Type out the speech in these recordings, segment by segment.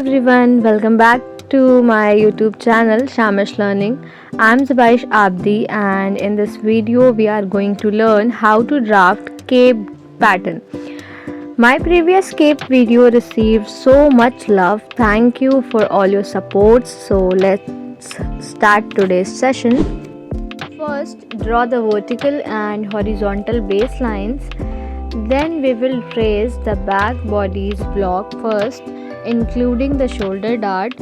everyone, welcome back to my YouTube channel Shamish Learning. I'm Zabaish Abdi, and in this video we are going to learn how to draft cape pattern. My previous cape video received so much love. Thank you for all your support. So let's start today's session. First, draw the vertical and horizontal baselines. Then we will trace the back body's block first, including the shoulder dart.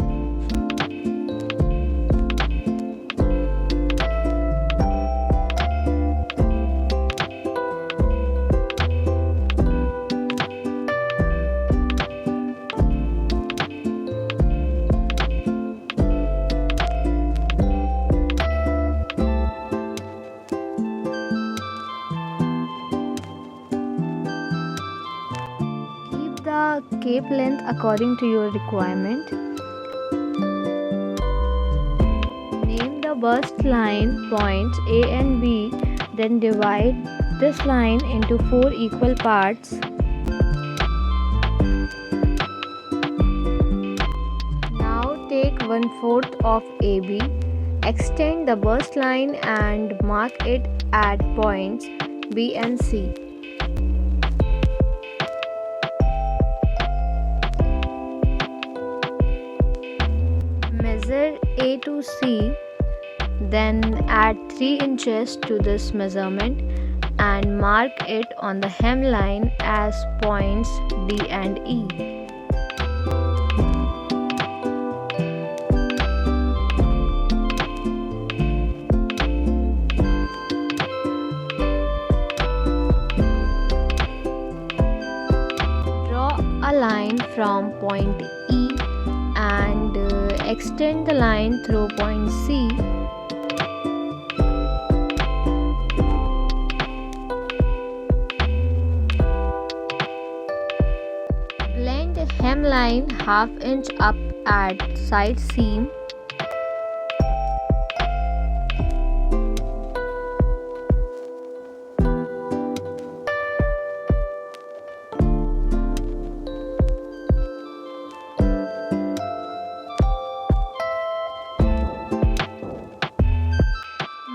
Keep the cape length according to your requirement. Name the bust line points A and B, then divide this line into 4 equal parts. Now take 1/4 of AB, extend the bust line and mark it at points B and C. Measure A to C, then add 3 inches to this measurement and mark it on the hemline as points D and E. Draw a line from point E and extend the line through point C. Blend hemline ½ inch up at side seam.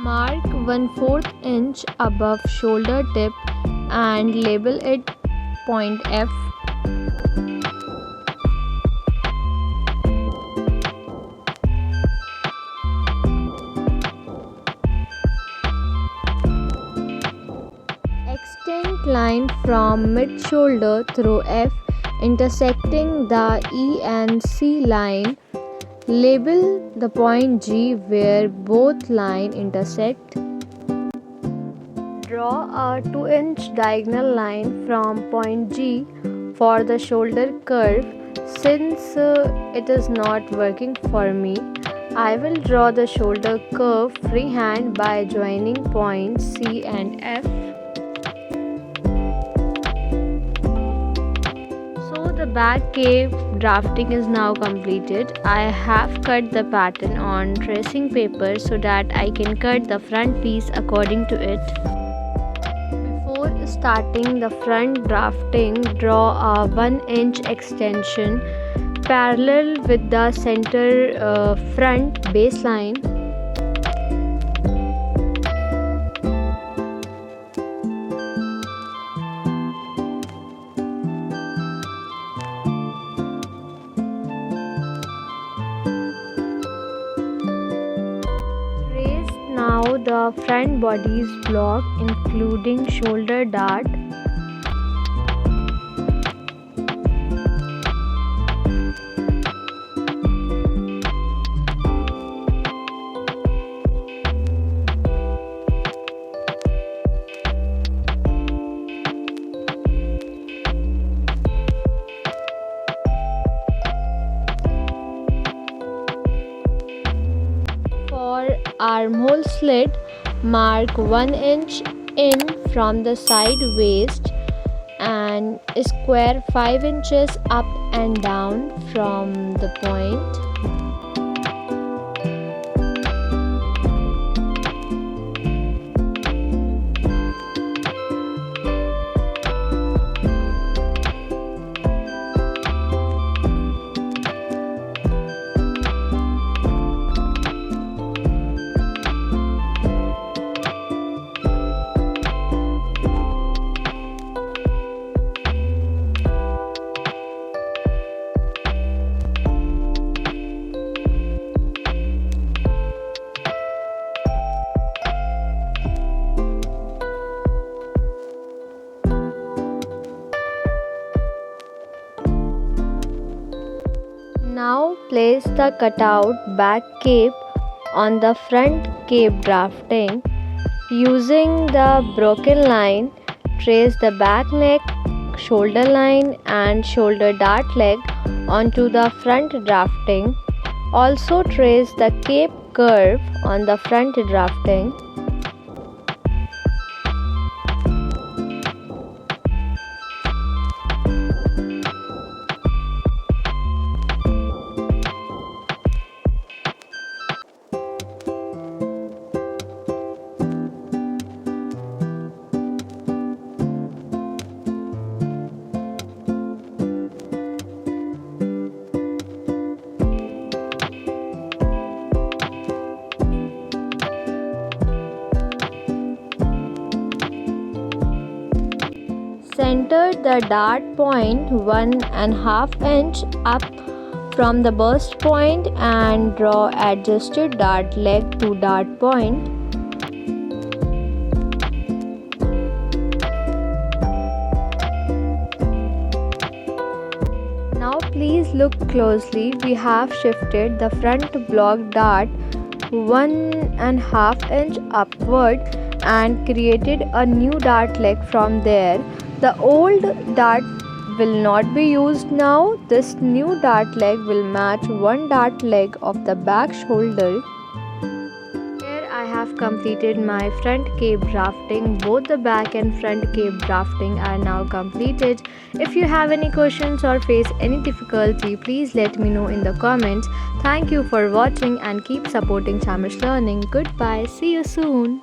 Mark 1/4 inch above shoulder tip and label it point F. Extend line from mid shoulder through F, intersecting the E and C line. Label the point G where both lines intersect. Draw a 2-inch diagonal line from point G for the shoulder curve. Since it is not working for me, I will draw the shoulder curve freehand by joining points C and F. The back cape drafting is now completed. I have cut the pattern on tracing paper so that I can cut the front piece according to it. Before starting the front drafting, draw a 1-inch extension parallel with the center front baseline. Now the front body's block, including shoulder dart. For armhole slit, mark 1 inch in from the side waist and square 5 inches up and down from the point. Place the cutout back cape on the front cape drafting. Using the broken line, trace the back neck, shoulder line and shoulder dart leg onto the front drafting. Also trace the cape curve on the front drafting. Center the dart point 1.5 inch up from the burst point and draw adjusted dart leg to dart point. Now please look closely. We have shifted the front block dart 1.5 inch upward and created a new dart leg from there. The old dart will not be used now. This new dart leg will match one dart leg of the back shoulder. Here I have completed my front cape drafting. Both the back and front cape drafting are now completed. If you have any questions or face any difficulty, please let me know in the comments. Thank you for watching and keep supporting Shamish Learning. Goodbye. See you soon.